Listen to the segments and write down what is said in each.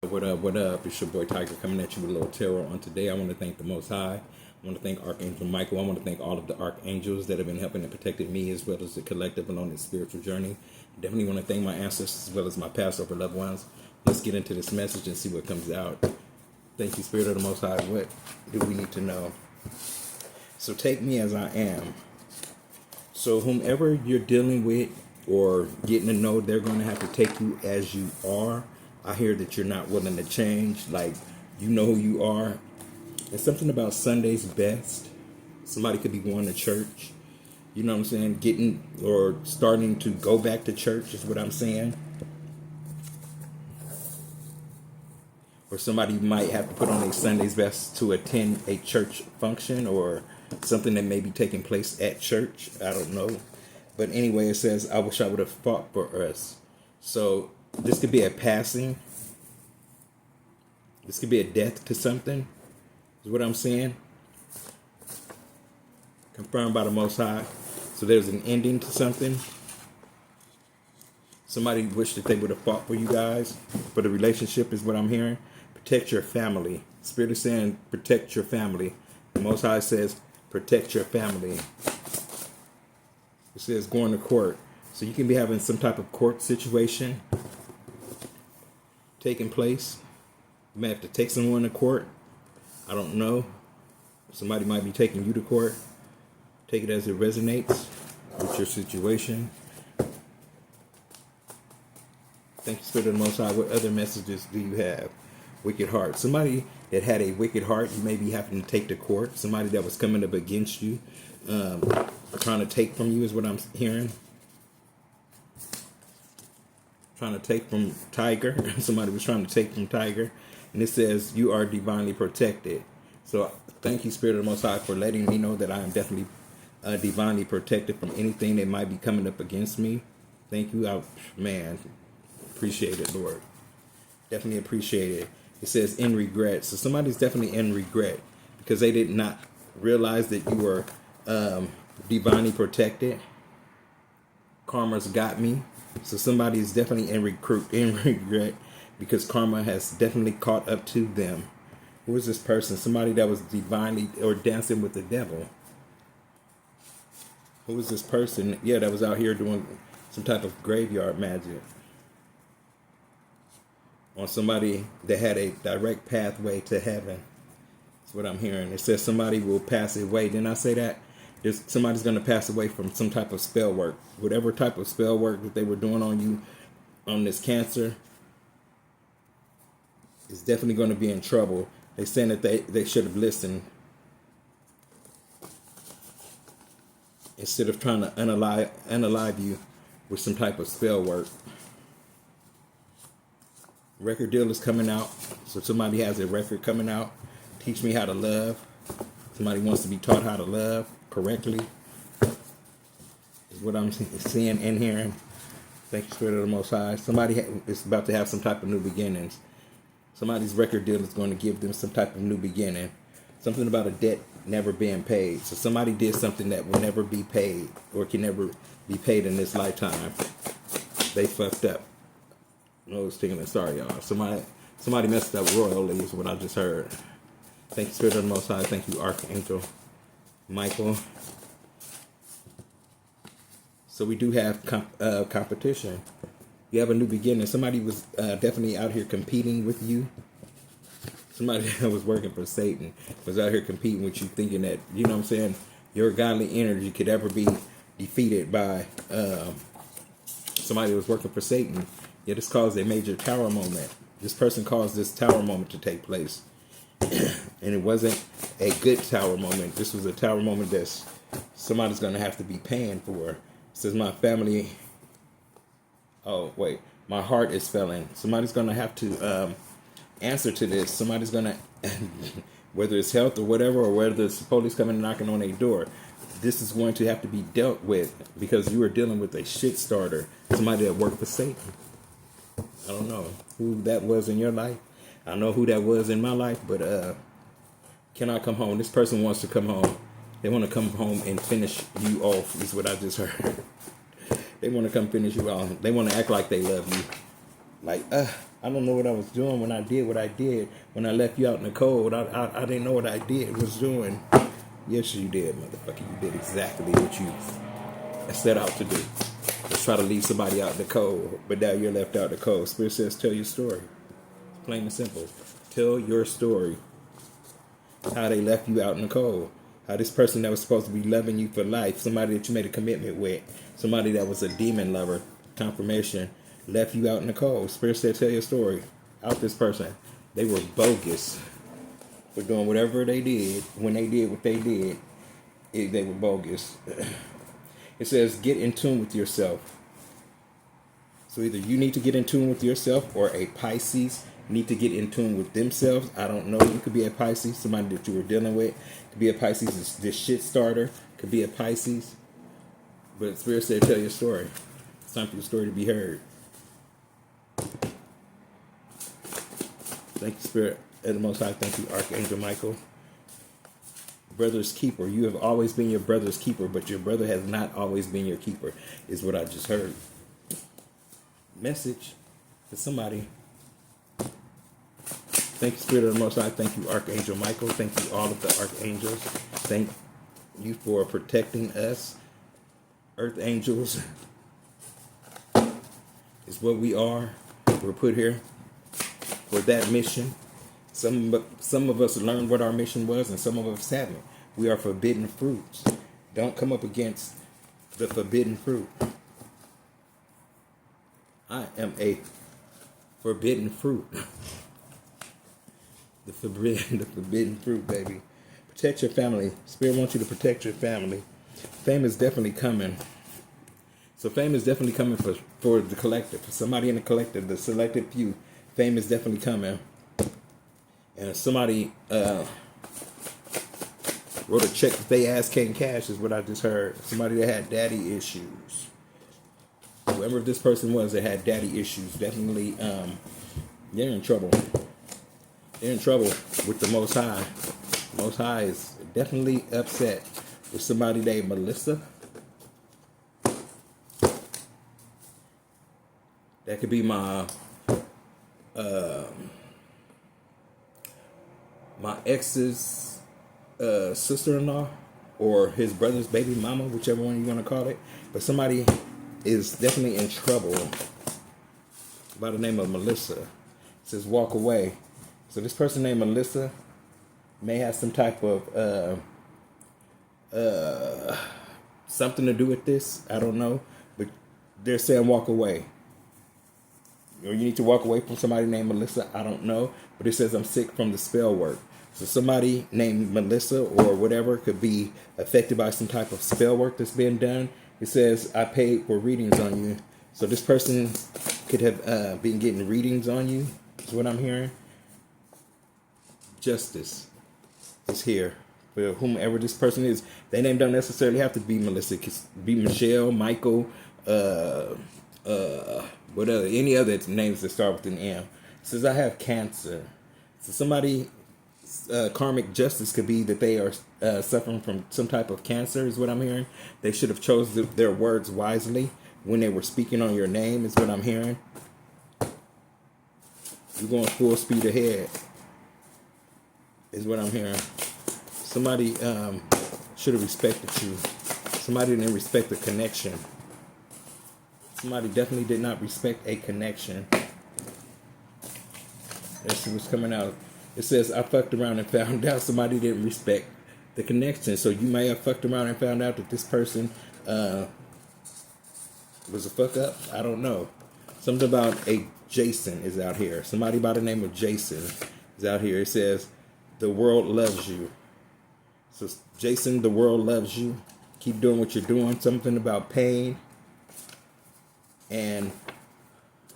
What up, what up? It's your boy Tiger coming at you with a little tarot on today. I want to thank the Most High. I want to thank Archangel Michael. I want to thank all of the archangels that have been helping and protecting me as well as the collective along this spiritual journey. Definitely want to thank my ancestors as well as my Passover loved ones. Let's get into this message and see what comes out. Thank you, Spirit of the Most High. What do we need to know? So take me as I am. So whomever you're dealing with or getting to know, they're going to have to take you as you are. I hear that you're not willing to change. Like, you know who you are. It's something about Sunday's best. Somebody could be going to church. You know what I'm saying? Getting or starting to go back to church is what I'm saying. Or somebody might have to put on a Sunday's best to attend a church function or something that may be taking place at church. I don't know. But anyway, it says, I wish I would have fought for us. So this could be a passing. This could be a death to something, is what I'm saying. Confirmed by the Most High. So there's an ending to something. Somebody wished that they would have fought for you guys. For the relationship is what I'm hearing. Protect your family. Spirit is saying protect your family. The Most High says protect your family. It says going to court. So you can be having some type of court situation taking place. You may have to take someone to court. I don't know. Somebody might be taking you to court. Take it as it resonates with your situation. Thank you, Spirit of the Most High. What other messages do you have? Wicked heart. Somebody that had a wicked heart, you may be having to take to court. Somebody that was coming up against you, trying to take from you is what I'm hearing. Trying to take from Tiger. Somebody was trying to take from Tiger. And it says you are divinely protected. So thank you, Spirit of the Most High, for letting me know that I am definitely divinely protected from anything that might be coming up against me. Thank you. Man, appreciate it, Lord. Definitely appreciate it. It says in regret. So somebody's definitely in regret because they did not realize that you were divinely protected. Karma's got me. So somebody is definitely in regret because karma has definitely caught up to them. Who is this person? Somebody that was divinely or dancing with the devil. Who is this person? Yeah, that was out here doing some type of graveyard magic. On somebody that had a direct pathway to heaven. That's what I'm hearing. It says somebody will pass away. Didn't I say that? Somebody's going to pass away from some type of spell work. Whatever type of spell work that they were doing on you, on this cancer, is definitely going to be in trouble. They're saying that they should have listened. Instead of trying to unalive you with some type of spell work. Record deal is coming out. So somebody has a record coming out. Teach me how to love. Somebody wants to be taught how to love correctly. Is what I'm seeing and hearing. Thank you, Spirit of the Most High. Somebody is about to have some type of new beginnings. Somebody's record deal is going to give them some type of new beginning. Something about a debt never being paid. So somebody did something that will never be paid or can never be paid in this lifetime. They fucked up. I was thinking, sorry, y'all. Somebody messed up royally is what I just heard. Thank you, Spirit of the Most High. Thank you, Archangel Michael. So we do have competition. You have a new beginning. Somebody was definitely out here competing with you. Somebody that was working for Satan was out here competing with you, thinking that, you know what I'm saying, your godly energy could ever be defeated by somebody that was working for Satan. Yet this caused a major tower moment. This person caused this tower moment to take place. And it wasn't a good tower moment. This was a tower moment that somebody's going to have to be paying for. It says my family... Oh, wait. My heart is failing. Somebody's going to have to answer to this. Somebody's going to... whether it's health or whatever, or whether it's police coming and knocking on a door. This is going to have to be dealt with because you are dealing with a shit starter. Somebody that worked for Satan. I don't know who that was in your life. I know who that was in my life, but can I come home? This person wants to come home. They want to come home and finish you off, is what I just heard. They want to come finish you off. They want to act like they love you. Like, I don't know what I was doing when I did what I did. When I left you out in the cold, I didn't know what I was doing. Yes, you did, motherfucker. You did exactly what you set out to do. Let's try to leave somebody out in the cold, but now you're left out in the cold. Spirit says, tell your story. Plain and simple. Tell your story. How they left you out in the cold. How this person that was supposed to be loving you for life, somebody that you made a commitment with, somebody that was a demon lover, confirmation, left you out in the cold. Spirit said, tell your story. Out this person. They were bogus for doing whatever they did. When they did what they did, they were bogus. It says, get in tune with yourself. So either you need to get in tune with yourself, or a Pisces need to get in tune with themselves. I don't know. You could be a Pisces, somebody that you were dealing with. Could be a Pisces, this shit starter. Could be a Pisces. But Spirit said, tell your story. It's time for your story to be heard. Thank you, Spirit. At the Most High, thank you, Archangel Michael. Brother's keeper. You have always been your brother's keeper, but your brother has not always been your keeper, is what I just heard. Message to somebody. Thank you, Spirit of the Most High. Thank you, Archangel Michael. Thank you, all of the archangels. Thank you for protecting us. Earth angels is what we are. We're put here for that mission. Some of us learned what our mission was, and some of us haven't. We are forbidden fruits. Don't come up against the forbidden fruit. I am a forbidden fruit. The forbidden fruit, baby. Protect your family. Spirit wants you to protect your family. Fame is definitely coming. So fame is definitely coming for the collective. For somebody in the collective, the selected few. Fame is definitely coming. And somebody wrote a check that they ass can't cash, is what I just heard. Somebody that had daddy issues. Whoever this person was that had daddy issues, definitely they're in trouble. They're in trouble with the Most High. Most High is definitely upset with somebody named Melissa. That could be my ex's sister-in-law, or his brother's baby mama, whichever one you want to call it. But somebody is definitely in trouble by the name of Melissa. It says walk away. So this person named Melissa may have some type of something to do with this. I don't know. But they're saying walk away. Or you need to walk away from somebody named Melissa. I don't know. But it says I'm sick from the spell work. So somebody named Melissa or whatever could be affected by some type of spell work that's been done. It says I paid for readings on you. So this person could have been getting readings on you, is what I'm hearing. Justice is here for whomever this person is. Their name don't necessarily have to be Melissa. It could be Michelle, Michael, what other, any other names that start with an M. It says I have cancer. So somebody, karmic justice could be that they are suffering from some type of cancer, is what I'm hearing. They should have chosen their words wisely when they were speaking on your name, is what I'm hearing. You're going full speed ahead, is what I'm hearing. Somebody should have respected you. Somebody didn't respect the connection. Somebody definitely did not respect a connection. That shit was coming out. It says, I fucked around and found out somebody didn't respect the connection. So you may have fucked around and found out that this person was a fuck up. I don't know. Something about a Jason is out here. Somebody by the name of Jason is out here. It says, the world loves you. So Jason, the world loves you. Keep doing what you're doing. Something about pain. And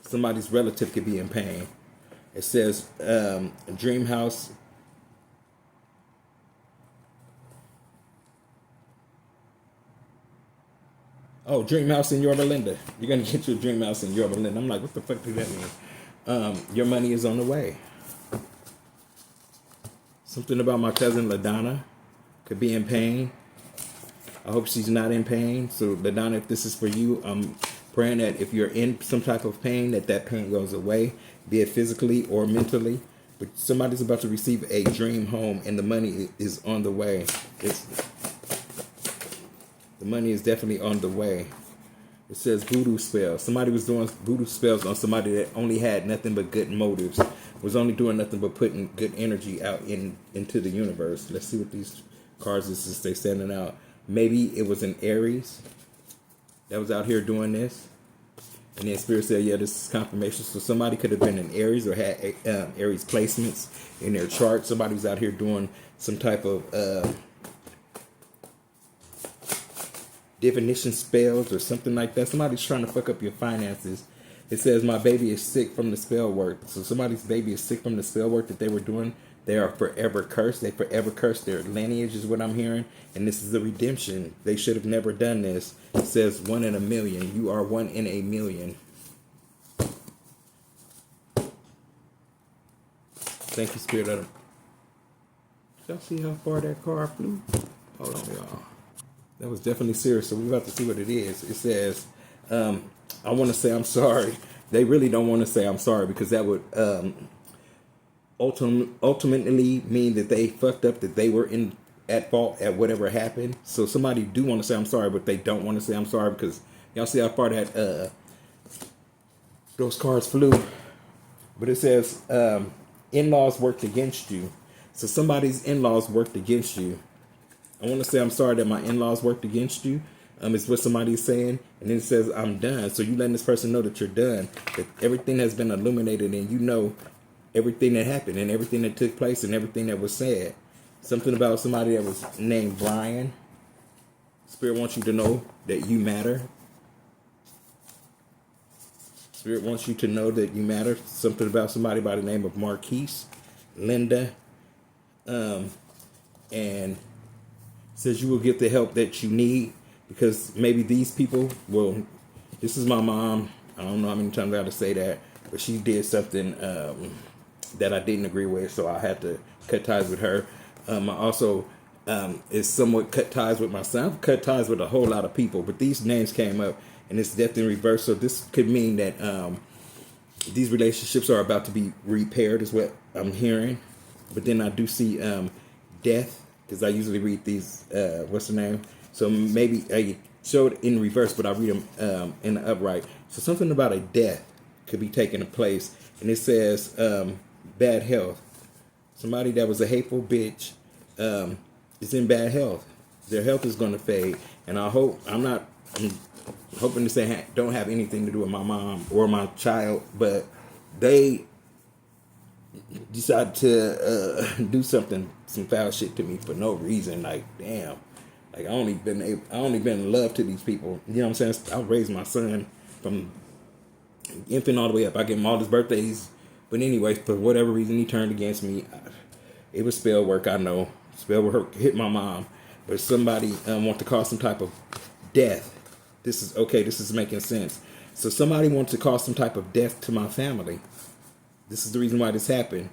somebody's relative could be in pain. It says, dream house. Oh, dream house in Yorba Linda. You're going to get your dream house in Yorba Linda. I'm like, what the fuck does that mean? Your money is on the way. Something about my cousin LaDonna could be in pain. I hope she's not in pain. So LaDonna, if this is for you, I'm praying that if you're in some type of pain, that pain goes away. be it physically or mentally. But somebody's about to receive a dream home, and the money is on the way. The money is definitely on the way. It says voodoo spells. Somebody was doing voodoo spells on somebody that only had nothing but good motives, was only doing nothing but putting good energy out into the universe. Let's see what these cards is they sending out. Maybe it was an Aries that was out here doing this. And then Spirit said, yeah, this is confirmation. So somebody could have been an Aries or had Aries placements in their chart. Somebody was out here doing some type of divination spells or something like that. Somebody's trying to fuck up your finances. It says, my baby is sick from the spell work. So somebody's baby is sick from the spell work that they were doing. They are forever cursed. They forever cursed their lineage is what I'm hearing. And this is the redemption. They should have never done this. It says 1 in a million. You are 1 in a million. Thank you, Spirit. Y'all see how far that car flew? Hold on, y'all. That was definitely serious, so we're about to see what it is. It says, I want to say I'm sorry. They really don't want to say I'm sorry because that would ultimately mean that they fucked up, that they were at fault at whatever happened. So somebody do want to say I'm sorry, but they don't want to say I'm sorry because y'all see how far that those cars flew. But it says in-laws worked against you. So somebody's in-laws worked against you. I want to say I'm sorry that my in-laws worked against you. Is what somebody's saying. And then it says, I'm done. So you letting this person know that you're done. That everything has been illuminated and you know everything that happened and everything that took place and everything that was said. Something about somebody that was named Brian. Spirit wants you to know that you matter. Spirit wants you to know that you matter. Something about somebody by the name of Marquise, Linda, and says you will get the help that you need because maybe these people will. This is my mom. I don't know how many times I have to say that, but she did something that I didn't agree with, so I had to cut ties with her. I also is somewhat cut ties with my son. I've cut ties with a whole lot of people, but these names came up, and it's death in reverse. So this could mean that these relationships are about to be repaired, is what I'm hearing. But then I do see death. Because I usually read these, what's the name? So maybe I showed in reverse, but I read them in the upright. So something about a death could be taking place. And it says bad health. Somebody that was a hateful bitch is in bad health. Their health is going to fade. And I'm hoping to say don't have anything to do with my mom or my child, but they decide to do some foul shit to me for no reason. Like, damn, like I only been in love to these people. You know what I'm saying? I raised my son from infant all the way up. I gave him all his birthdays, but anyway, for whatever reason, he turned against me. It was spell work. I know spell work hit my mom, but somebody want to cause some type of death. This is okay. This is making sense. So somebody wants to cause some type of death to my family. This is the reason why this happened.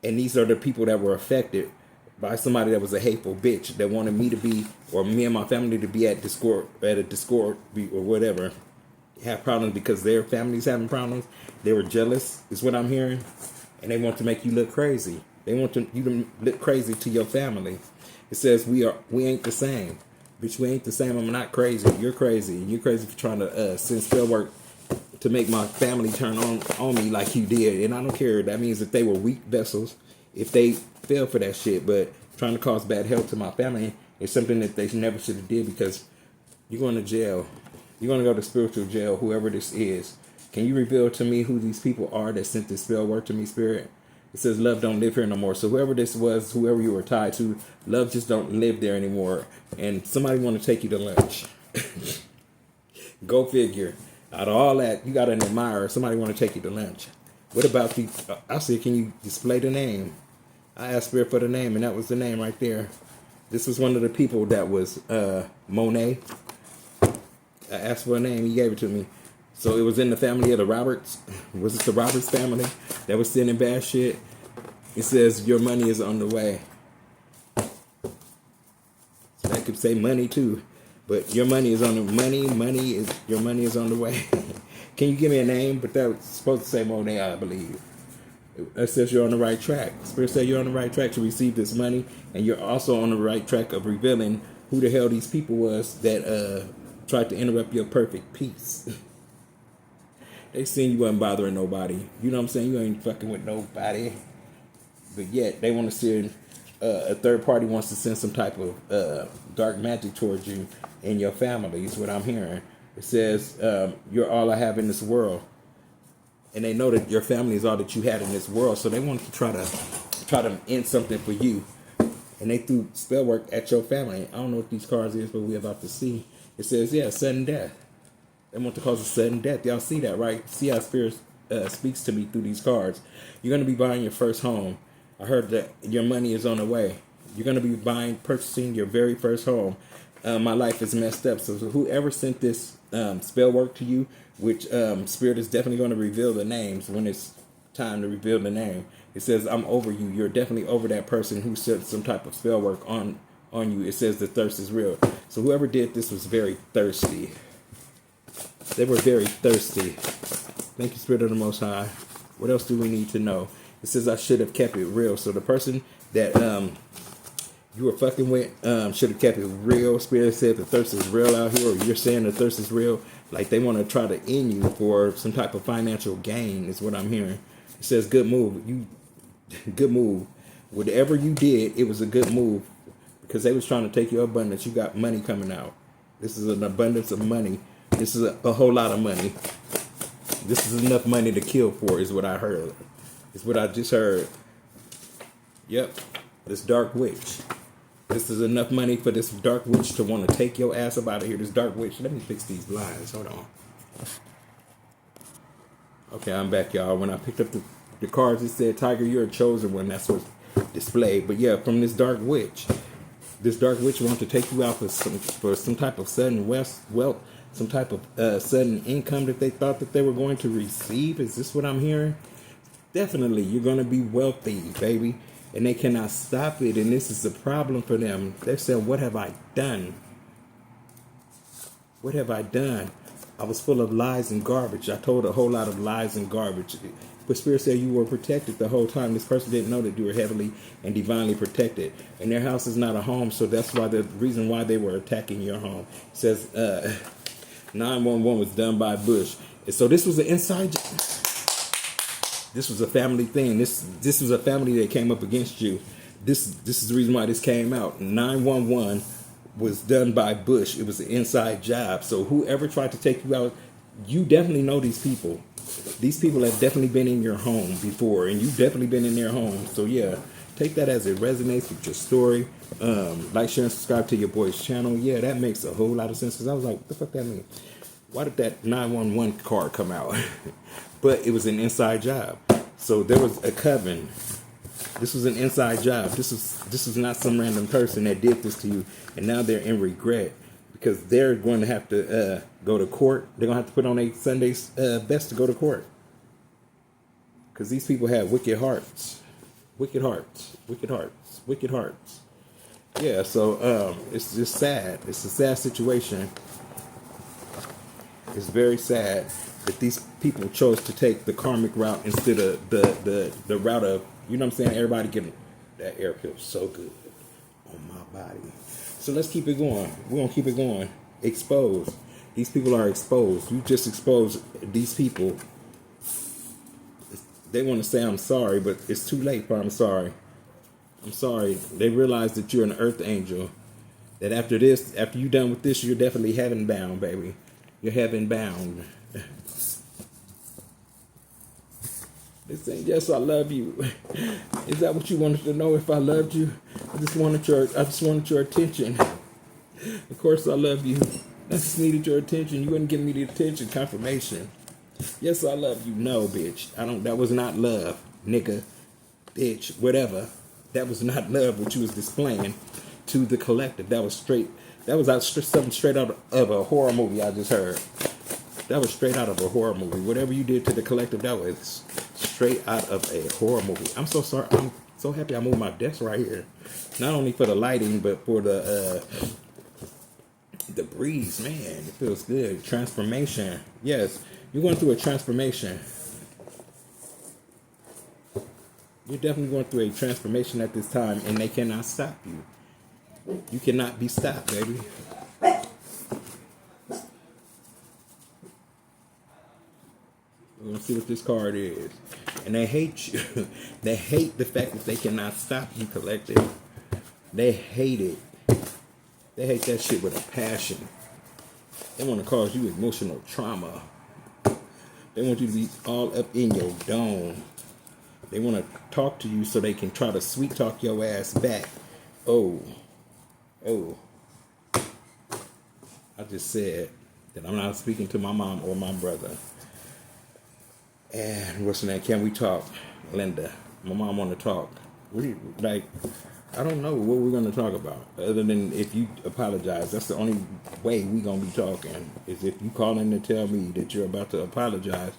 And these are the people that were affected by somebody that was a hateful bitch that wanted me to be, or me and my family to be at a discord or whatever, have problems because their family's having problems. They were jealous, is what I'm hearing. And they want to make you look crazy. They want you to look crazy to your family. It says we ain't the same. Bitch, we ain't the same. I'm not crazy. You're crazy. You're crazy for trying to send spell work to make my family turn on me like you did. And I don't care. That means that they were weak vessels if they fell for that shit. But trying to cause bad health to my family is something that they never should have did because you're going to jail. You're going to go to spiritual jail, whoever this is. Can you reveal to me who these people are that sent this spell work to me, Spirit? It says love don't live here no more. So whoever this was, whoever you were tied to, love just don't live there anymore. And somebody want to take you to lunch. Go figure. Out of all that, you got an admirer. Somebody want to take you to lunch. What about the? I said, can you display the name? I asked Spirit for the name, and that was the name right there. This was one of the people that was Monet. I asked for a name. He gave it to me. So it was in the family of the Roberts. Was it the Roberts family that was sending bad shit? It says your money is on the way. So that could say money too. But your money is on the your money is on the way. Can you give me a name? But that was supposed to say Monet, I believe. It says you're on the right track. Spirit said you're on the right track to receive this money, and you're also on the right track of revealing who the hell these people was that tried to interrupt your perfect peace. They seen you wasn't bothering nobody. You know what I'm saying? You ain't fucking with nobody. But yet they want to send a third party wants to send some type of dark magic towards you and your family. Is what I'm hearing. It says you're all I have in this world, and they know that your family is all that you had in this world. So they want to try to end something for you, and they threw spell work at your family. I don't know what these cards is, but we're about to see. It says sudden death. They want to cause a sudden death. Y'all see that, right? See how Spirit speaks to me through these cards. You're going to be buying your first home. I heard that your money is on the way. You're going to be purchasing your very first home. My life is messed up. So whoever sent this spell work to you, which Spirit is definitely going to reveal the names when it's time to reveal the name. It says, I'm over you. You're definitely over that person who sent some type of spell work on you. It says the thirst is real. So whoever did this was very thirsty. They were very thirsty. Thank you, Spirit of the Most High. What else do we need to know? It says I should have kept it real. So the person that you were fucking with should have kept it real. Spirit said the thirst is real out here, or you're saying the thirst is real. Like they want to try to end you for some type of financial gain is what I'm hearing. It says good move. Good move. Whatever you did, it was a good move because they was trying to take your abundance. You got money coming out. This is an abundance of money. This is a whole lot of money. This is enough money to kill for, is what I heard. Is what I just heard. Yep. This dark witch. This is enough money for this dark witch to want to take your ass up out of here. This dark witch. Let me fix these blinds. Hold on. Okay, I'm back, y'all. When I picked up the cards, it said, Tiger, you're a chosen one. That's what's displayed. But yeah, from this dark witch. This dark witch wants to take you out for some type of sudden wealth. Some type of sudden income that they thought that they were going to receive. Is this what I'm hearing? Definitely, you're going to be wealthy, baby. And they cannot stop it. And this is the problem for them. They said, what have I done? What have I done? I was full of lies and garbage. I told a whole lot of lies and garbage. But Spirit said you were protected the whole time. This person didn't know that you were heavily and divinely protected. And their house is not a home. So that's why the reason why they were attacking your home. It says 911 was done by Bush. And so this was an inside. This was a family thing. This was a family that came up against you. This is the reason why this came out. 911 was done by Bush. It was an inside job. So whoever tried to take you out, you definitely know these people. These people have definitely been in your home before, and you've definitely been in their home. So yeah, take that as it resonates with your story. Like, share, and subscribe to your boy's channel. Yeah, that makes a whole lot of sense because I was like, what the fuck that mean? Why did that 911 card come out? But it was an inside job. So there was a coven. This was an inside job. This was not some random person that did this to you, and now they're in regret because they're going to have to go to court. They're going to have to put on a Sunday's best to go to court because these people have wicked hearts. Wicked hearts. Wicked hearts. Wicked hearts. Yeah, so it's just sad. It's a sad situation. It's very sad that these people chose to take the karmic route instead of the route of, you know what I'm saying, everybody getting that air feels so good on my body. So let's keep it going. We're going to keep it going. Exposed. These people are exposed. You just exposed these people. They want to say I'm sorry, but it's too late for I'm sorry. I'm sorry. They realize that you're an earth angel. That after this, after you're done with this, you're definitely heaven bound, baby. You're heaven bound. They say, yes, I love you. Is that what you wanted to know? If I loved you, I just wanted your attention. Of course, I love you. I just needed your attention. You wouldn't give me the attention, confirmation. Yes, I love you. No, bitch. That was not love, nigga, bitch, whatever. That was not love. What you was displaying to the collective. That was straight. That was something straight out of a horror movie I just heard. That was straight out of a horror movie. Whatever you did to the collective, that was straight out of a horror movie. I'm so sorry. I'm so happy I moved my desk right here. Not only for the lighting, but for the breeze. Man, it feels good. Transformation. Yes. You're going through a transformation. You're definitely going through a transformation at this time, and they cannot stop you. You cannot be stopped, baby. We're going to see what this card is. And they hate you. They hate the fact that they cannot stop you, collective. They hate it. They hate that shit with a passion. They want to cause you emotional trauma. They want you to be all up in your dome. They want to talk to you so they can try to sweet talk your ass back. Oh. I just said that I'm not speaking to my mom or my brother. And what's her name? Can we talk? Linda. My mom want to talk. I don't know what we're going to talk about. Other than if you apologize. That's the only way we're going to be talking. Is if you call in to tell me that you're about to apologize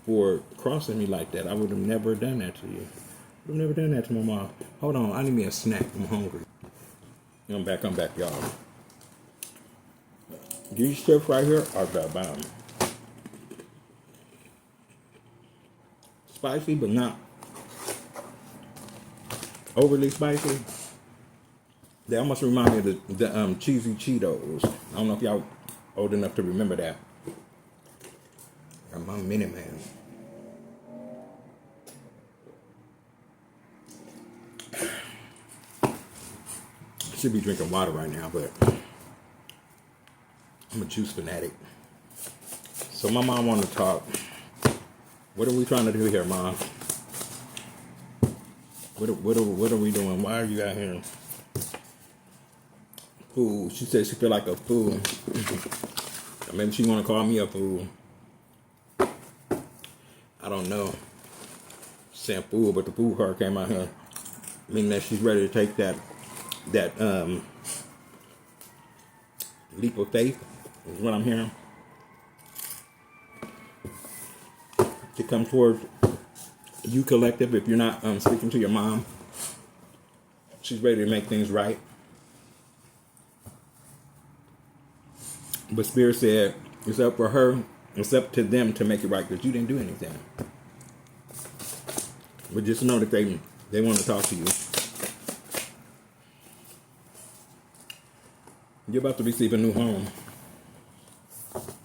for crossing me like that. I would have never done that to you. I would have never done that to my mom. Hold on. I need me a snack. I'm hungry. I'm back, y'all. These chips right here are the bomb. Spicy, but not overly spicy. They almost remind me of the cheesy Cheetos. I don't know if y'all old enough to remember that. I'm a mini man. Should be drinking water right now, but I'm a juice fanatic. So my mom want to talk. What are we trying to do here, Mom? What are we doing? Why are you out here? Fool. She said she feel like a fool. Maybe she want to call me a fool. I don't know. She's saying fool, but the fool card came out here. Meaning that she's ready to take that leap of faith is what I'm hearing. To come towards you, collective, if you're not speaking to your mom. She's ready to make things right. But Spirit said it's up for her, it's up to them to make it right, because you didn't do anything. But just know that they want to talk to you. You're about to receive a new home.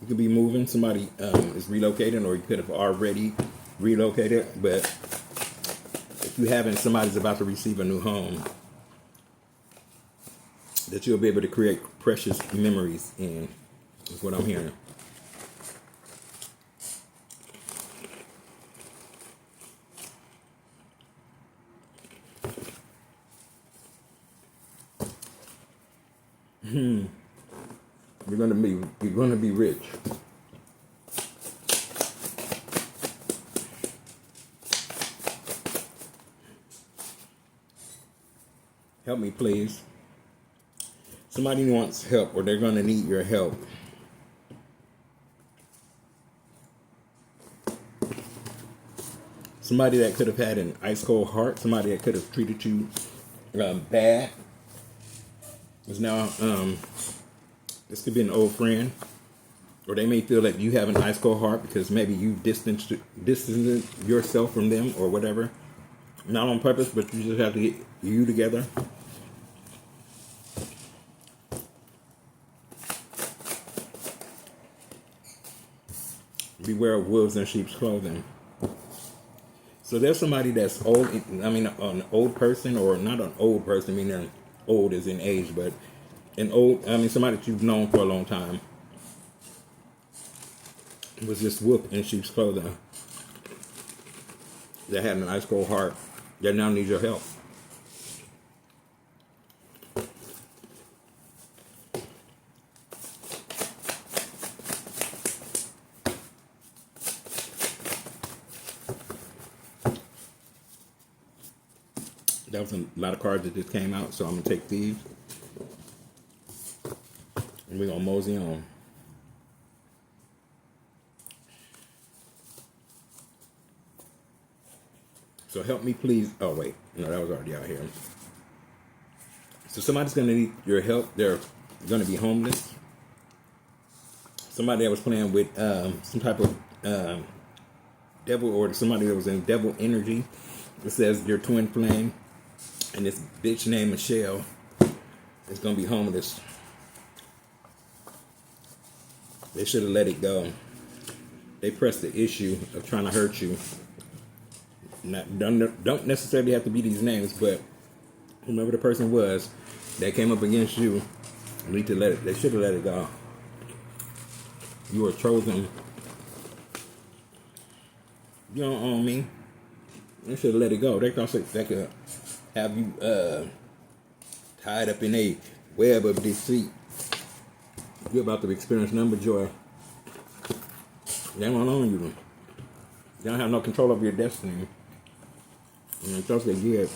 You could be moving. Somebody is relocating, or you could have already relocated. But if you haven't, somebody's about to receive a new home that you'll be able to create precious memories in. Is what I'm hearing. You're gonna be rich. Help me, please. Somebody wants help, or they're gonna need your help. Somebody that could have had an ice cold heart, somebody that could have treated you bad, is now this could be an old friend, or they may feel that you have an ice cold heart because maybe you distanced yourself from them or whatever. Not on purpose, but you just have to get you together. Beware of wolves in sheep's clothing. So there's somebody that's old. I mean, an old person, or not an old person, meaning old is in age, but somebody that you've known for a long time was this wolf in sheep's clothing that had an ice cold heart that now needs your help. That was a lot of cards that just came out, so I'm going to take these and we're going to mosey on. So help me, please. Oh, wait. No, that was already out here. So somebody's going to need your help. They're going to be homeless. Somebody that was playing with some type of devil or somebody that was in devil energy. It says your twin flame, and this bitch named Michelle is gonna be homeless. They should have let it go. They pressed the issue of trying to hurt you. Don't necessarily have to be these names, but whomever the person was that came up against you, they should have let it go. You were chosen. You don't own me. They should have let it go. They thought they could have you tied up in a web of deceit. You're about to experience number joy. They don't own you. They don't have no control over your destiny. And the thoughts they get.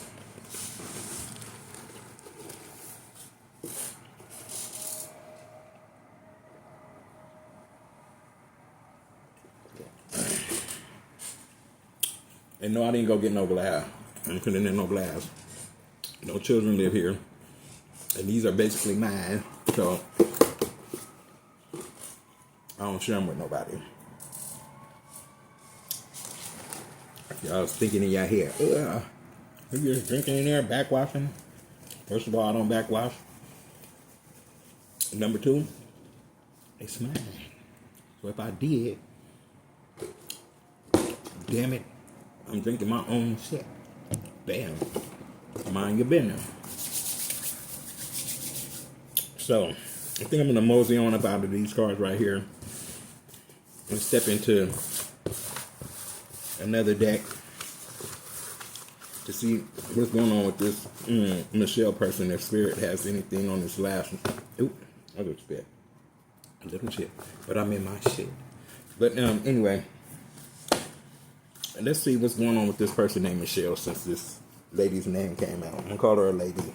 And no, I didn't go get no glass. I didn't put in no glass. No children live here. And these are basically mine. So I don't share them with nobody. Y'all was thinking in your head, you just drinking in there, backwashing. First of all, I don't backwash. Number two, it's mine. So if I did, damn it, I'm drinking my own shit. Bam. Mind your business. So, I think I'm going to mosey on up out of these cards right here and step into another deck to see what's going on with this Michelle person. If Spirit has anything on this last. Oop, I just spit. A little shit. But I'm in my shit. But anyway, let's see what's going on with this person named Michelle since this lady's name came out. I'm going to call her a lady.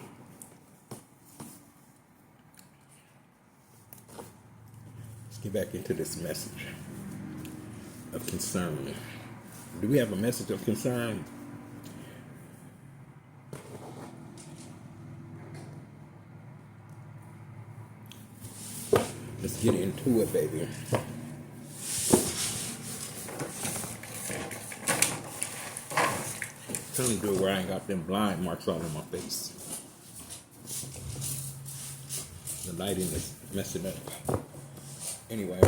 Let's get back into this message of concern. Do we have a message of concern? Let's get into it, baby. Tell me do it where I ain't got them blind marks all on my face. The lighting is messing up. Anyway,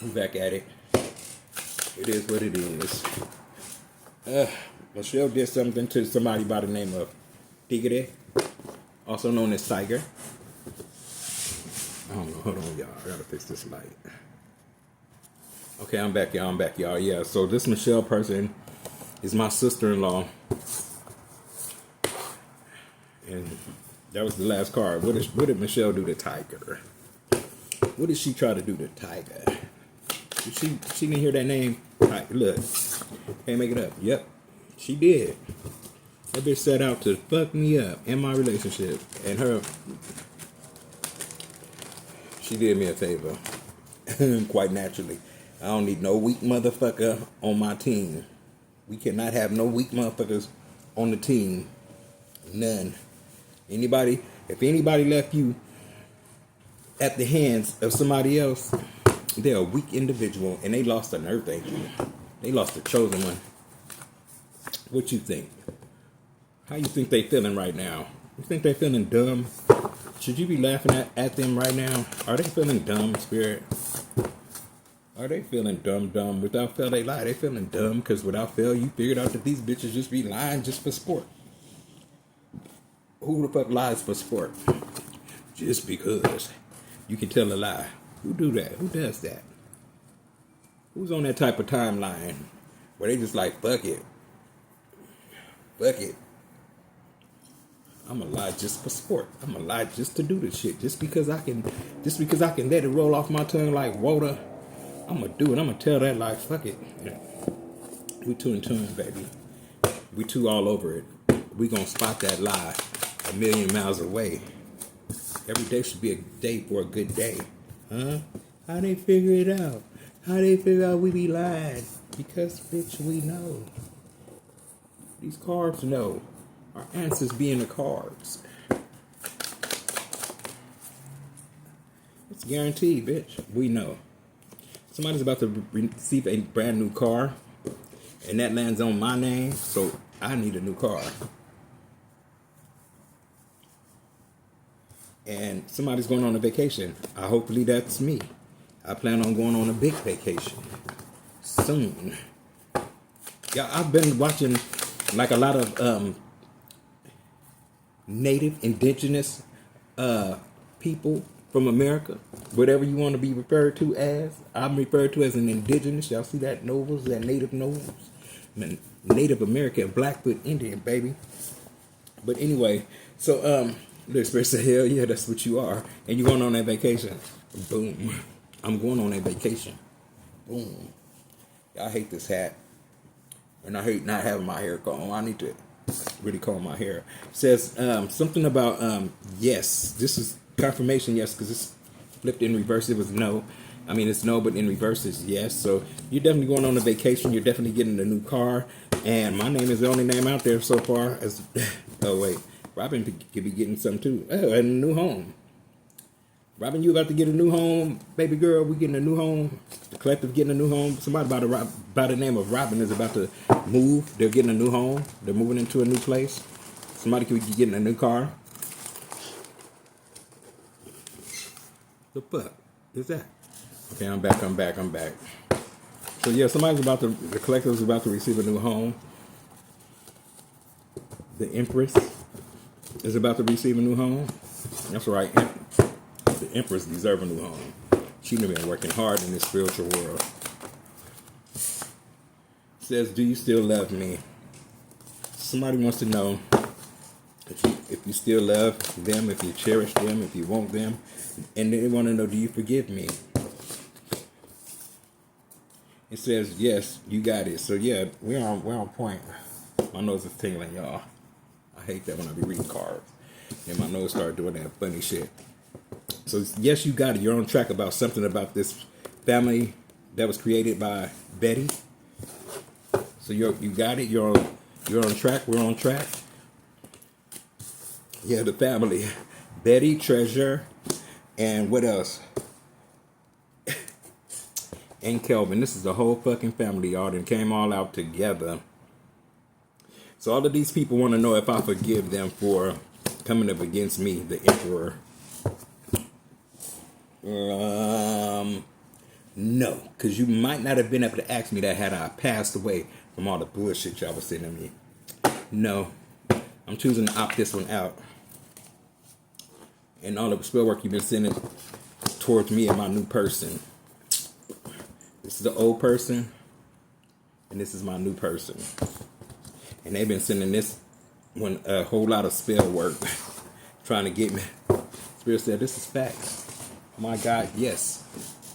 we're back at it. It is what it is. Michelle did something to somebody by the name of Tigre, also known as Tiger. I don't know. Hold on, y'all. I gotta fix this light. Okay, I'm back, y'all. Yeah, so this Michelle person is my sister-in-law. And that was the last card. What did Michelle do to Tiger? What did she try to do to Tiger? She didn't hear that name. Look, can't make it up. Yep, she did. That bitch set out to fuck me up in my relationship. And she did me a favor. Quite naturally. I don't need no weak motherfucker on my team. We cannot have no weak motherfuckers on the team. None. If anybody left you at the hands of somebody else, they're a weak individual and they lost an earth angel. They lost a chosen one. What you think? How you think they feeling right now? You think they feeling dumb? Should you be laughing at them right now? Are they feeling dumb, Spirit? Are they feeling dumb? Without fail, they lie. They feeling dumb because without fail, you figured out that these bitches just be lying just for sport. Who the fuck lies for sport? Just because you can tell a lie. Who do that? Who does that? Who's on that type of timeline where they just like, fuck it. Fuck it. I'm gonna lie just for sport. I'm gonna lie just to do this shit. Just because I can let it roll off my tongue like water. I'm gonna do it. I'm gonna tell that lie. Fuck it. We two in tune, baby. We two all over it. We gonna spot that lie a million miles away. Every day should be a day for a good day. Huh? How they figure it out? How they figure out we be lying? Because, bitch, we know. These cards know. Our answers be in the cards. It's guaranteed, bitch. We know. Somebody's about to receive a brand new car, and that lands on my name, so I need a new car. And somebody's going on a vacation. Hopefully that's me. I plan on going on a big vacation soon. Yeah, I've been watching like a lot of native, indigenous people from America, whatever you want to be referred to as. I'm referred to as an indigenous. Y'all see that novels, that native novels? Native American, Blackfoot Indian, baby. But anyway, so the Spirit said, hell yeah, that's what you are. And you're going on that vacation. Boom. I'm going on a vacation. Boom. I hate this hat. And I hate not having my hair combed. I need to really comb my hair. It says something about yes. This is confirmation yes, because it's flipped in reverse. It was no. I mean, it's no, but in reverse it's yes. So you're definitely going on a vacation. You're definitely getting a new car. And my name is the only name out there so far. As oh, wait. Robin could be getting some too. Oh, and a new home. Robin, you about to get a new home, baby girl. We getting a new home. The collective getting a new home. Somebody by the name of Robin is about to move. They're getting a new home. They're moving into a new place. Somebody could be getting a new car. The fuck is that? Okay, I'm back. So yeah, the collective is about to receive a new home. The Empress is about to receive a new home. That's right. The Empress deserves a new home. She's been working hard in this spiritual world. Says, do you still love me? Somebody wants to know if you still love them, if you cherish them, if you want them. And they want to know, do you forgive me? It says, yes, you got it. So yeah, we're on point. My nose is tingling, y'all. I hate that when I be reading cards. And my nose started doing that funny shit. So yes, you got it. You're on track about something about this family that was created by Betty. So you got it. You're on track. We're on track. Yeah, the family, Betty, Treasure, and what else? And Kelvin. This is the whole fucking family, y'all. That came all out together. So all of these people want to know if I forgive them for coming up against me, the Emperor. No, because you might not have been able to ask me that had I passed away from all the bullshit y'all was sending me. No, I'm choosing to opt this one out. And all the spell work you've been sending towards me and my new person. This is the old person, and this is my new person. And they've been sending this one a whole lot of spell work, trying to get me. Spirit said, this is facts. My God, yes,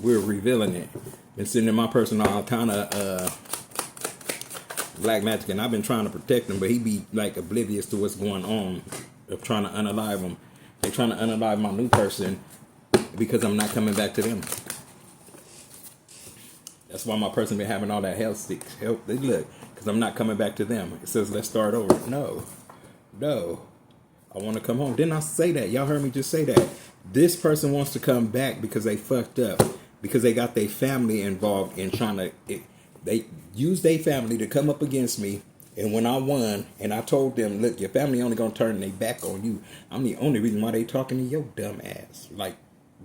we're revealing it. Been sending my person all kind of black magic, and I've been trying to protect him, but he be like oblivious to what's going on, of trying to unalive him. They're trying to unalive my new person because I'm not coming back to them. That's why my person been having all that health sticks. Help, they look, because I'm not coming back to them. It says, let's start over. No. I want to come home. Didn't I say that? Y'all heard me just say that. This person wants to come back because they fucked up. Because they got their family involved in trying to... They used their family to come up against me. And when I won, and I told them, look, your family only going to turn their back on you. I'm the only reason why they talking to your dumb ass. Like,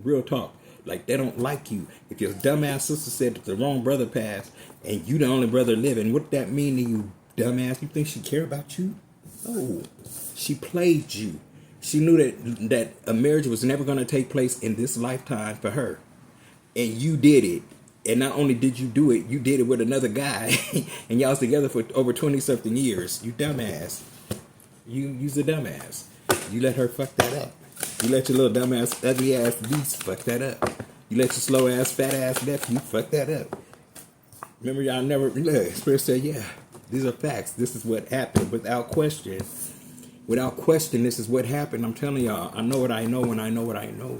real talk. Like, they don't like you. If your dumbass sister said that the wrong brother passed and you the only brother living, what that mean to you, dumbass? You think she care about you? No. She played you. She knew that a marriage was never going to take place in this lifetime for her. And you did it. And not only did you do it, you did it with another guy. And y'all was together for over 20-something years. You dumbass. You's a dumbass. You let her fuck that up. You let your little dumbass, ugly ass beast fuck that up. You let your slow ass, fat ass nephew fuck that up. Remember, y'all never, look, Spirit said, yeah, these are facts. This is what happened without question. Without question, this is what happened. I'm telling y'all, I know what I know and I know what I know.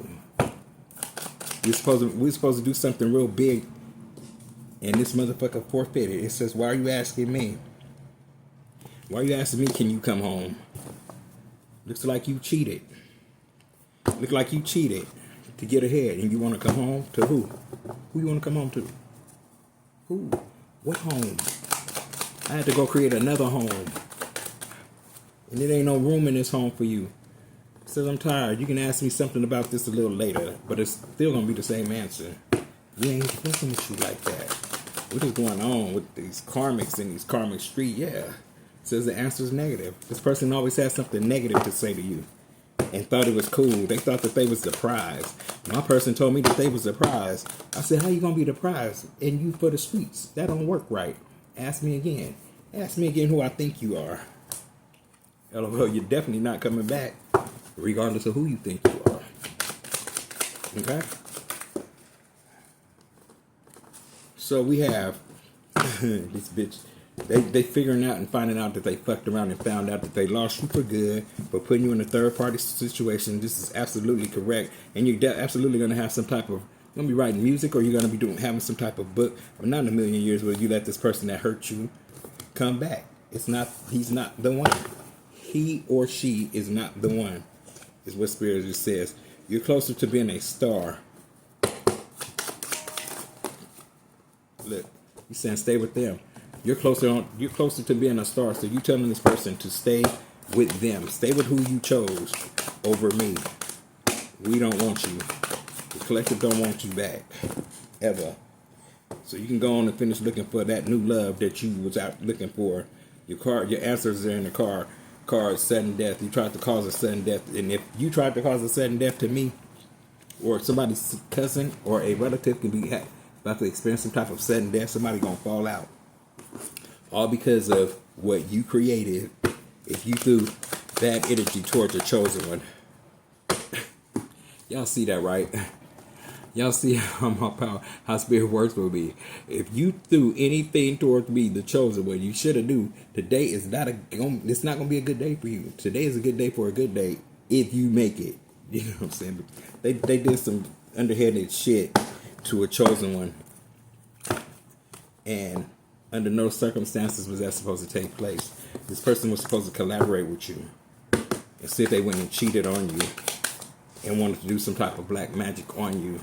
We're supposed to do something real big. And this motherfucker forfeited. It says, why are you asking me? Why are you asking me, can you come home? Looks like you cheated. Look like you cheated to get ahead, and you want to come home to who? Who you want to come home to? Who? What home? I had to go create another home. And there ain't no room in this home for you. Says I'm tired. You can ask me something about this a little later, but it's still gonna be the same answer. We ain't fucking with you like that. What is going on with these karmics in these karmic street? Yeah. Says the answer is negative. This person always has something negative to say to you and thought it was cool. They thought that they was the prize. My person told me that they was the prize. I said, how you gonna be the prize and you for the streets? That don't work right. Ask me again. Ask me again who I think you are. LOL, you're definitely not coming back, regardless of who you think you are. Okay? So we have this bitch. They figuring out and finding out that they fucked around and found out that they lost you for good, for putting you in a third party situation. This is absolutely correct, and you're absolutely gonna have some type of gonna be writing music, or you're gonna be having some type of book. But not in a million years will you let this person that hurt you come back. It's not. He's not the one. He or she is not the one. Is what Spirit just says. You're closer to being a star. Look, he's saying stay with them. You're closer to being a star. So you telling this person to stay with them. Stay with who you chose over me. We don't want you. The collective don't want you back. Ever. So you can go on and finish looking for that new love that you was out looking for. Your answers are in the card. Sudden death. You tried to cause a sudden death. And if you tried to cause a sudden death to me, or somebody's cousin or a relative can be about to experience some type of sudden death, somebody gonna fall out. All because of what you created. If you threw bad energy towards your chosen one. Y'all see that, right? Y'all see how Spirit works with me. If you threw anything towards me, the chosen one, you should have knew today is it's not gonna be a good day for you. Today is a good day for a good day if you make it. You know what I'm saying? They did some underhanded shit to a chosen one, and under no circumstances was that supposed to take place. This person was supposed to collaborate with you. Instead, they went and cheated on you and wanted to do some type of black magic on you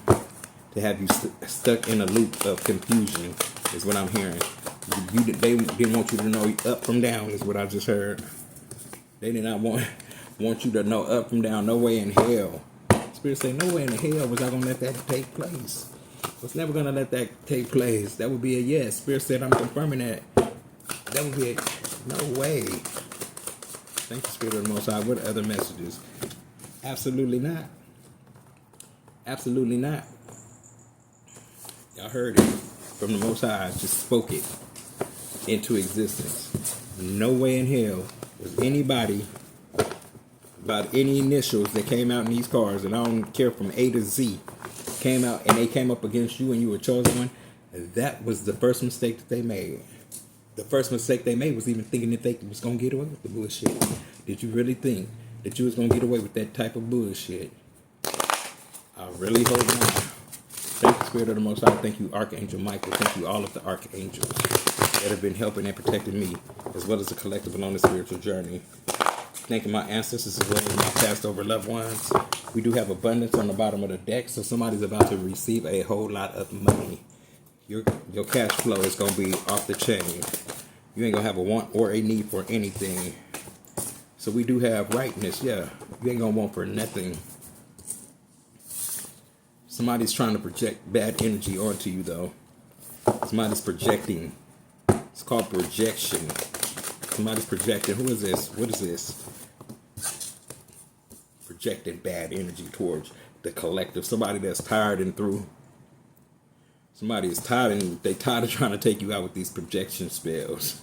to have you stuck in a loop of confusion, is what I'm hearing. They didn't want you to know up from down, is what I just heard. They did not want you to know up from down. No way in hell. Spirit say, no way in hell was I going to let that take place. I was never going to let that take place. That would be a yes. Spirit said, I'm confirming that. That would be a no way. Thank you, Spirit of the Most High. What other messages? Absolutely not. Absolutely not. Y'all heard it from the Most High. Just spoke it into existence. No way in hell was anybody about any initials that came out in these cards, and I don't care from A to Z, came out and they came up against you and you were chosen one. That was the first mistake that they made. The first mistake they made was even thinking that they was going to get away with the bullshit. Did you really think that you was going to get away with that type of bullshit? I really hope not. Thank you, Spirit of the Most High. Thank you, Archangel Michael. Thank you, all of the archangels that have been helping and protecting me, as well as the collective along the spiritual journey. Thanking my ancestors as well as my passed over loved ones. We do have abundance on the bottom of the deck, so somebody's about to receive a whole lot of money. Your cash flow is going to be off the chain. You ain't going to have a want or a need for anything. So we do have rightness, yeah. You ain't going to want for nothing. Somebody's trying to project bad energy onto you, though. Somebody's projecting. It's called projection. Somebody's projecting. Who is this? What is this? Projecting bad energy towards the collective. Somebody that's tired and through. Somebody is tired and they tired of trying to take you out with these projection spells.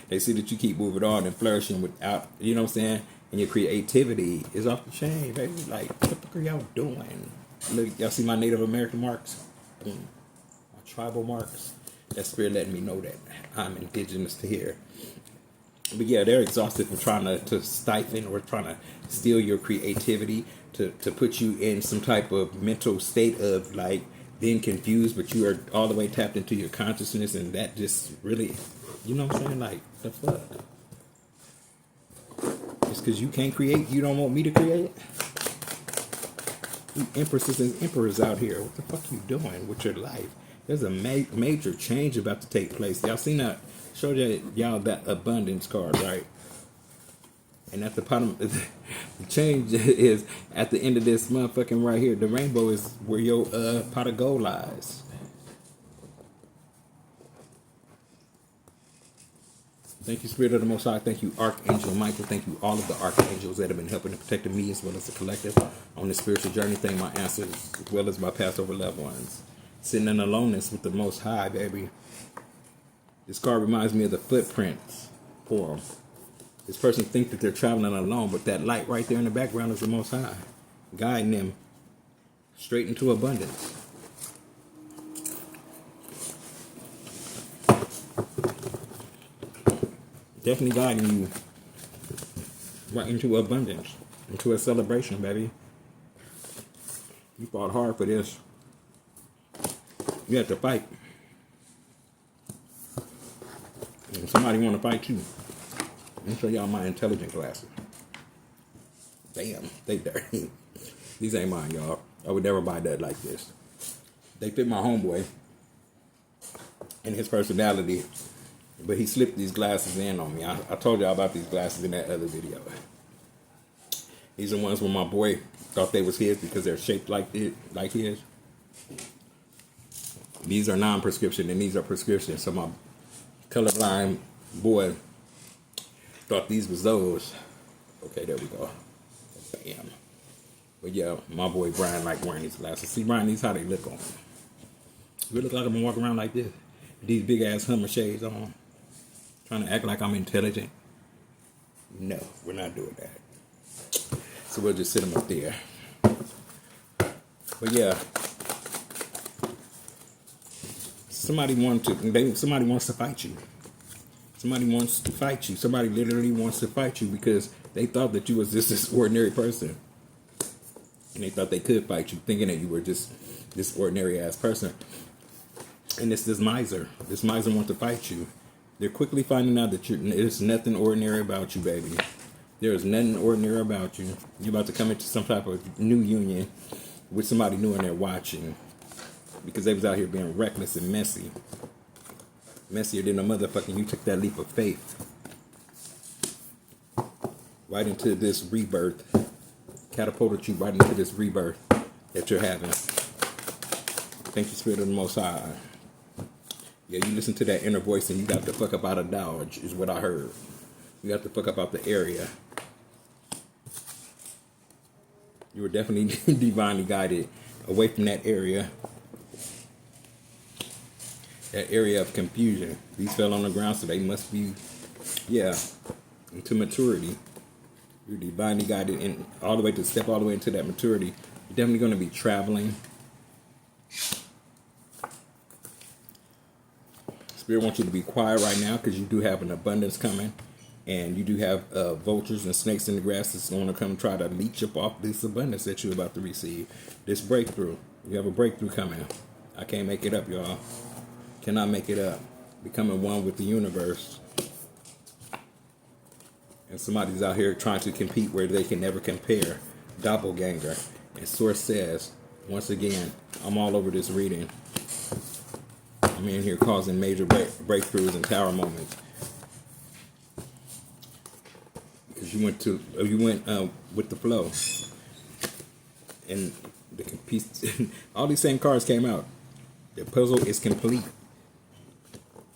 They see that you keep moving on and flourishing without, you know what I'm saying? And your creativity is off the chain, baby. Like, what the fuck are y'all doing? Look, y'all see my Native American marks? Boom. My tribal marks. That Spirit letting me know that I'm indigenous to here. But yeah, they're exhausted from trying to stifle or trying to steal your creativity, to put you in some type of mental state of like being confused, but you are all the way tapped into your consciousness, and that just really, you know what I'm saying? Like, the fuck? Just because you can't create, you don't want me to create? You empresses and emperors out here, what the fuck you doing with your life? There's a major change about to take place. Y'all seen that? Showed y'all that abundance card, right? And at the bottom, the change is at the end of this motherfucking right here. The rainbow is where your pot of gold lies. Thank you, Spirit of the Most High. Thank you, Archangel Michael. Thank you, all of the archangels that have been helping and protecting me as well as the collective on this spiritual journey. Thank my ancestors as well as my Passover loved ones. Sitting in aloneness with the Most High, baby. This card reminds me of the footprints poem. This person thinks that they're traveling alone, but that light right there in the background is the Most High, guiding them straight into abundance. Definitely guiding you right into abundance, into a celebration, baby. You fought hard for this. You have to fight. And somebody want to fight you. Let me show y'all my intelligent glasses. Damn, they dirty. These ain't mine, y'all. I would never buy that like this. They fit my homeboy and his personality, but he slipped these glasses in on me. I told y'all about these glasses in that other video. These are ones where my boy thought they was his because they're shaped like his. These are non-prescription and these are prescription. So my colorblind boy thought these was those. Okay, there we go. Bam. But yeah, my boy Brian like wearing these glasses. See, Brian, these how they look on. Do it look like I'm gonna walk around like this? These big ass Hummer shades on. Trying to act like I'm intelligent. No, we're not doing that. So we'll just sit them up there. But yeah. Somebody wants to fight you. Somebody wants to fight you. Somebody literally wants to fight you because they thought that you was just this ordinary person. And they thought they could fight you, thinking that you were just this ordinary ass person. And it's this miser. This miser wants to fight you. They're quickly finding out that there's nothing ordinary about you, baby. There is nothing ordinary about you. You're about to come into some type of new union with somebody new and they're watching. Because they was out here being reckless and messy. Messier than a motherfucker. You took that leap of faith. Right into this rebirth. Catapulted you right into this rebirth that you're having. Thank you, Spirit of the Most High. Yeah, you listen to that inner voice and you got the fuck up out of Dodge, is what I heard. You got the fuck up out the area. You were definitely divinely guided away from that area. That area of confusion. These fell on the ground, so they must be, yeah, into maturity. You're divinely guided in all the way to step all the way into that maturity. You're definitely going to be traveling. Spirit wants you to be quiet right now because you do have an abundance coming. And you do have vultures and snakes in the grass that's going to come try to leech up off this abundance that you're about to receive. This breakthrough. You have a breakthrough coming. I can't make it up, y'all. Cannot make it up. Becoming one with the universe. And somebody's out here trying to compete where they can never compare. Doppelganger. And Source says, once again, I'm all over this reading. I'm in here causing major breakthroughs and tower moments. Because you went with the flow. And the piece, all these same cards came out. The puzzle is complete.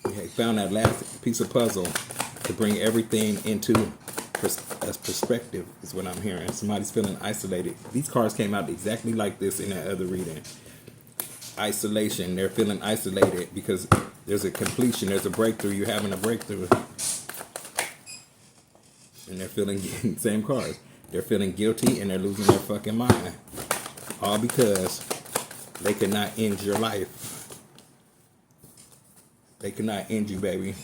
We found that last piece of puzzle to bring everything into perspective is what I'm hearing. Somebody's feeling isolated. These cards came out exactly like this in that other reading. Isolation. They're feeling isolated because there's a completion. There's a breakthrough. You're having a breakthrough. And they're feeling, same cards. They're feeling guilty and they're losing their fucking mind. All because they could not end your life. They cannot end you, baby.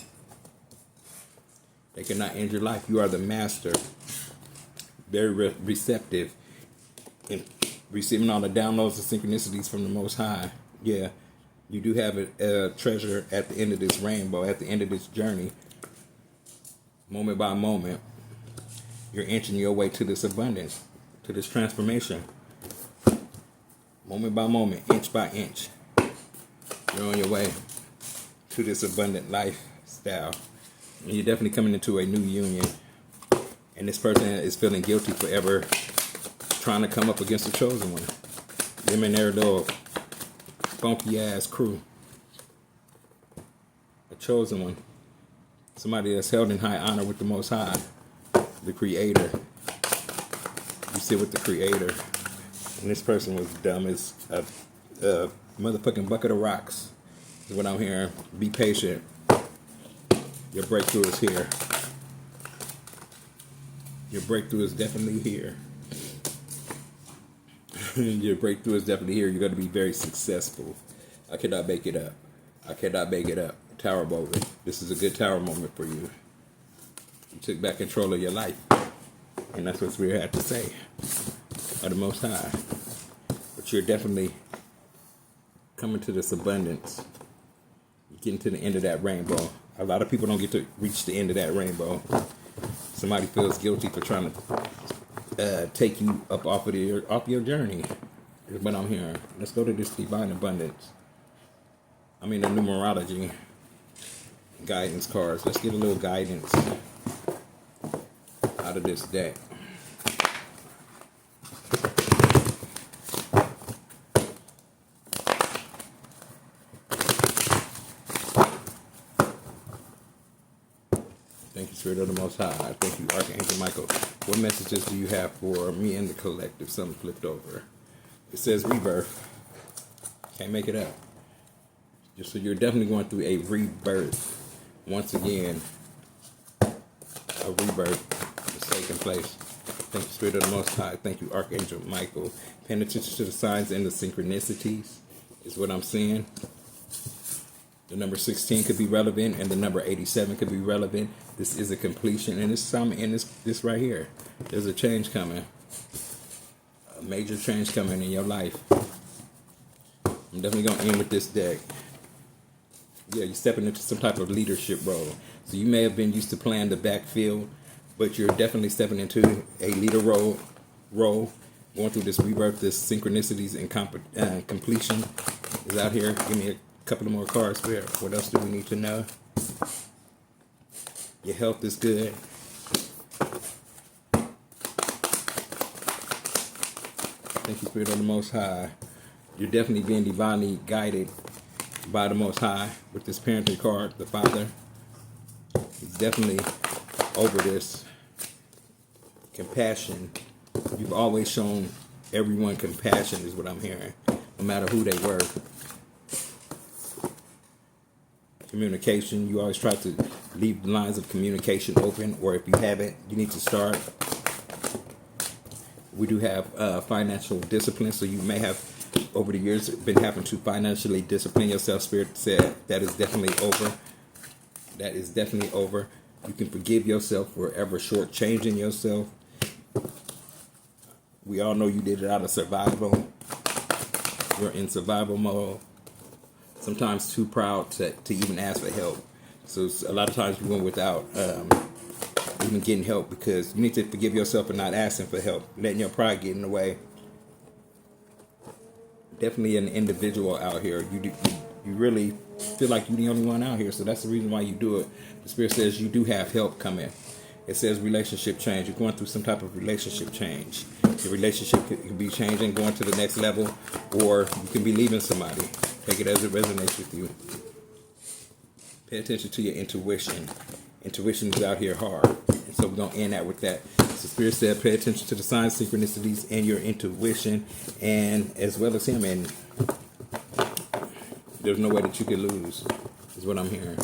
They cannot end your life. You are the master. Very receptive. And receiving all the downloads and synchronicities from the Most High. Yeah. You do have a treasure at the end of this rainbow. At the end of this journey. Moment by moment. You're inching your way to this abundance. To this transformation. Moment by moment. Inch by inch. You're on your way to this abundant lifestyle. And you're definitely coming into a new union. And this person is feeling guilty for ever trying to come up against the chosen one. Them and their little funky ass crew. A chosen one. Somebody that's held in high honor with the Most High. The Creator. You sit with the Creator. And this person was dumb as a motherfucking bucket of rocks. Is what I'm hearing. Be patient. Your breakthrough is here. Your breakthrough is definitely here. Your breakthrough is definitely here. You're going to be very successful. I cannot make it up. I cannot make it up. Tower moment. This is a good tower moment for you. You took back control of your life. And that's what we had to say. Of the Most High. But you're definitely coming to this abundance. You're getting to the end of that rainbow. A lot of people don't get to reach the end of that rainbow. Somebody feels guilty for trying to take you up off your journey. Is what I'm hearing. Let's go to this divine abundance. I mean the numerology guidance cards. Let's get a little guidance out of this deck. Thank you, Spirit of the Most High. Thank you, Archangel Michael. What messages do you have for me and the collective? Something flipped over. It says rebirth. Can't make it up. Just so you're definitely going through a rebirth. Once again, a rebirth is taking place. Thank you, Spirit of the Most High. Thank you, Archangel Michael. Paying attention to the signs and the synchronicities is what I'm seeing. The number 16 could be relevant, and the number 87 could be relevant. This is a completion, and this time, and this right here, there's a change coming, a major change coming in your life. I'm definitely gonna end with this deck. Yeah, you're stepping into some type of leadership role. So you may have been used to playing the backfield, but you're definitely stepping into a leader role, going through this rebirth, this synchronicities and completion is out here. Give me a couple of more cards there. What else do we need to know? Your health is good. Thank you, Spirit of the Most High. You're definitely being divinely guided by the Most High with this parenting card. The Father is definitely over this. Compassion. You've always shown everyone compassion is what I'm hearing, no matter who they were. Communication. You always try to leave lines of communication open, or if you haven't, you need to start. We do have financial discipline, so you may have over the years been having to financially discipline yourself. Spirit said that is definitely over. That is definitely over. You can forgive yourself for ever shortchanging yourself. We all know you did it out of survival. You're in survival mode. Sometimes too proud to even ask for help. So a lot of times you went without even getting help because you need to forgive yourself for not asking for help, letting your pride get in the way. Definitely an individual out here. You really feel like you're the only one out here, so that's the reason why you do it. The Spirit says you do have help coming. It says relationship change. You're going through some type of relationship change. Your relationship can be changing, going to the next level, or you can be leaving somebody. Take it as it resonates with you. Pay attention to your intuition. Intuition is out here hard. And so we're going to end that with that. So Spirit said pay attention to the signs, synchronicities, and your intuition, and as well as him. And there's no way that you can lose, is what I'm hearing.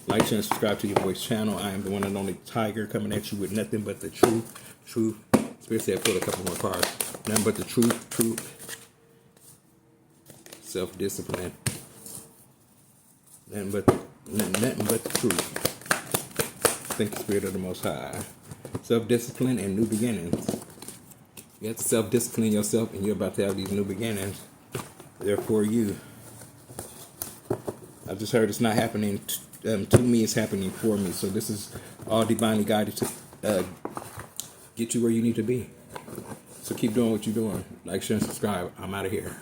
Like, share, and subscribe to your voice channel. I am the one and only Tiger, coming at you with nothing but the truth. Spirit said pull a couple more cards. Nothing but the truth. Self-discipline. Nothing but the truth. Thank the Spirit of the Most High. Self-discipline and new beginnings. You have to self-discipline yourself, and you're about to have these new beginnings. They're for you. I just heard it's not happening to me, it's happening for me. So this is all divinely guided to get you where you need to be. So keep doing what you're doing. Like, share, and subscribe. I'm out of here.